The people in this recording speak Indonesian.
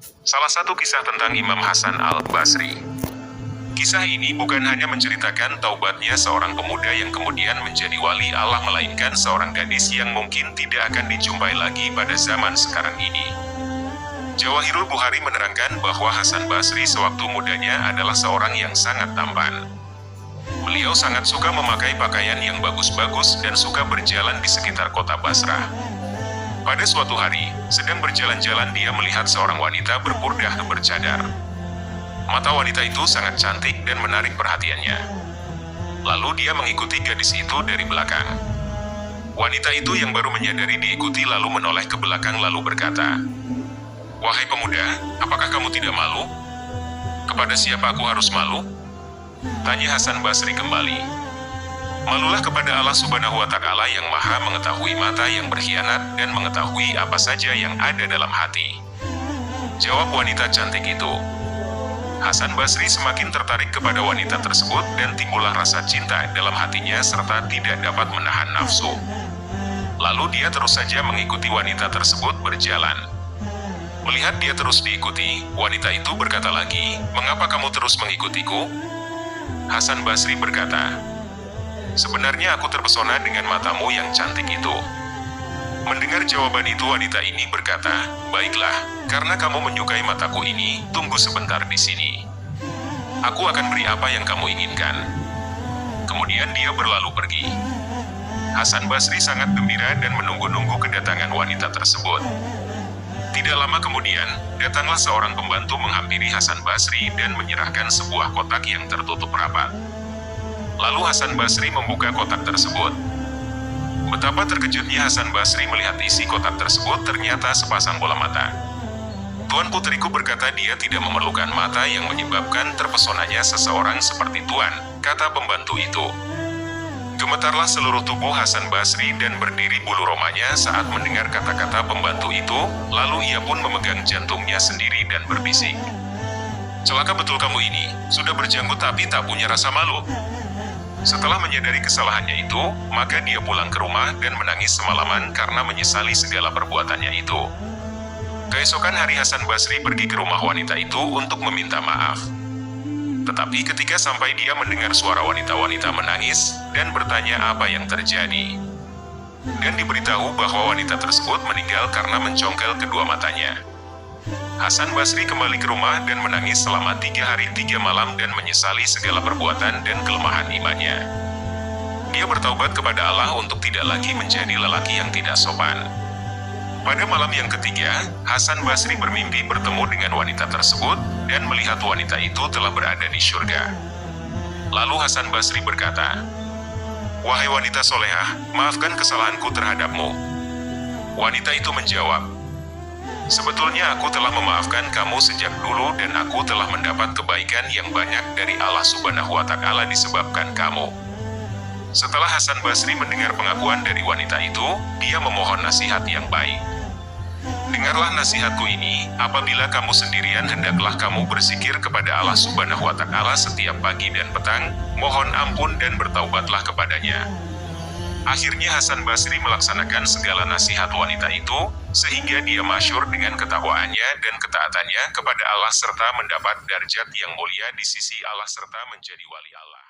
Salah satu kisah tentang Imam Hasan al-Basri. Kisah ini bukan hanya menceritakan taubatnya seorang pemuda yang kemudian menjadi wali Allah, melainkan seorang gadis yang mungkin tidak akan dijumpai lagi pada zaman sekarang ini. Jawahirul Bukhari menerangkan bahwa Hasan Basri sewaktu mudanya adalah seorang yang sangat tampan. Beliau sangat suka memakai pakaian yang bagus-bagus dan suka berjalan di sekitar kota Basrah. Pada suatu hari, sedang berjalan-jalan dia melihat seorang wanita berburdah bercadar. Mata wanita itu sangat cantik dan menarik perhatiannya. Lalu dia mengikuti gadis itu dari belakang. Wanita itu yang baru menyadari diikuti lalu menoleh ke belakang lalu berkata, "Wahai pemuda, apakah kamu tidak malu? Kepada siapa aku harus malu?" Tanya Hasan Basri kembali. "Malulah kepada Allah Subhanahu wa Ta'ala yang Maha mengetahui mata yang berkhianat dan mengetahui apa saja yang ada dalam hati," jawab wanita cantik itu. Hasan Basri semakin tertarik kepada wanita tersebut dan timbullah rasa cinta dalam hatinya serta tidak dapat menahan nafsu. Lalu dia terus saja mengikuti wanita tersebut berjalan. Melihat dia terus diikuti, wanita itu berkata lagi, "Mengapa kamu terus mengikutiku?" Hasan Basri berkata, "Sebenarnya aku terpesona dengan matamu yang cantik itu." Mendengar jawaban itu, wanita ini berkata, "Baiklah, karena kamu menyukai mataku ini, tunggu sebentar di sini. Aku akan beri apa yang kamu inginkan." Kemudian dia berlalu pergi. Hasan Basri sangat gembira dan menunggu-nunggu kedatangan wanita tersebut. Tidak lama kemudian, datanglah seorang pembantu menghampiri Hasan Basri dan menyerahkan sebuah kotak yang tertutup rapat. Lalu Hasan Basri membuka kotak tersebut. Betapa terkejutnya Hasan Basri melihat isi kotak tersebut ternyata sepasang bola mata. "Tuan putriku berkata dia tidak memerlukan mata yang menyebabkan terpesonanya seseorang seperti Tuan," kata pembantu itu. Gemetarlah seluruh tubuh Hasan Basri dan berdiri bulu romanya saat mendengar kata-kata pembantu itu, lalu ia pun memegang jantungnya sendiri dan berbisik, "Celaka betul kamu ini, sudah berjanggut tapi tak punya rasa malu." Setelah menyadari kesalahannya itu, maka dia pulang ke rumah dan menangis semalaman karena menyesali segala perbuatannya itu. Keesokan hari Hasan Basri pergi ke rumah wanita itu untuk meminta maaf. Tetapi ketika sampai dia mendengar suara wanita-wanita menangis dan bertanya apa yang terjadi. Dan diberitahu bahwa wanita tersebut meninggal karena mencongkel kedua matanya. Hasan Basri kembali ke rumah dan menangis selama 3 hari 3 malam dan menyesali segala perbuatan dan kelemahan imannya. Dia bertaubat kepada Allah untuk tidak lagi menjadi lelaki yang tidak sopan. Pada malam yang ketiga, Hasan Basri bermimpi bertemu dengan wanita tersebut dan melihat wanita itu telah berada di syurga. Lalu Hasan Basri berkata, "Wahai wanita solehah, maafkan kesalahanku terhadapmu." Wanita itu menjawab, "Sebetulnya aku telah memaafkan kamu sejak dulu dan aku telah mendapat kebaikan yang banyak dari Allah Subhanahu wa Ta'ala disebabkan kamu." Setelah Hasan Basri mendengar pengakuan dari wanita itu, dia memohon nasihat yang baik. "Dengarlah nasihatku ini, apabila kamu sendirian hendaklah kamu berzikir kepada Allah Subhanahu wa Ta'ala setiap pagi dan petang, mohon ampun dan bertaubatlah kepadanya." Akhirnya Hasan Basri melaksanakan segala nasihat wanita itu, sehingga dia masyhur dengan ketakwaannya dan ketaatannya kepada Allah serta mendapat darjat yang mulia di sisi Allah serta menjadi wali Allah.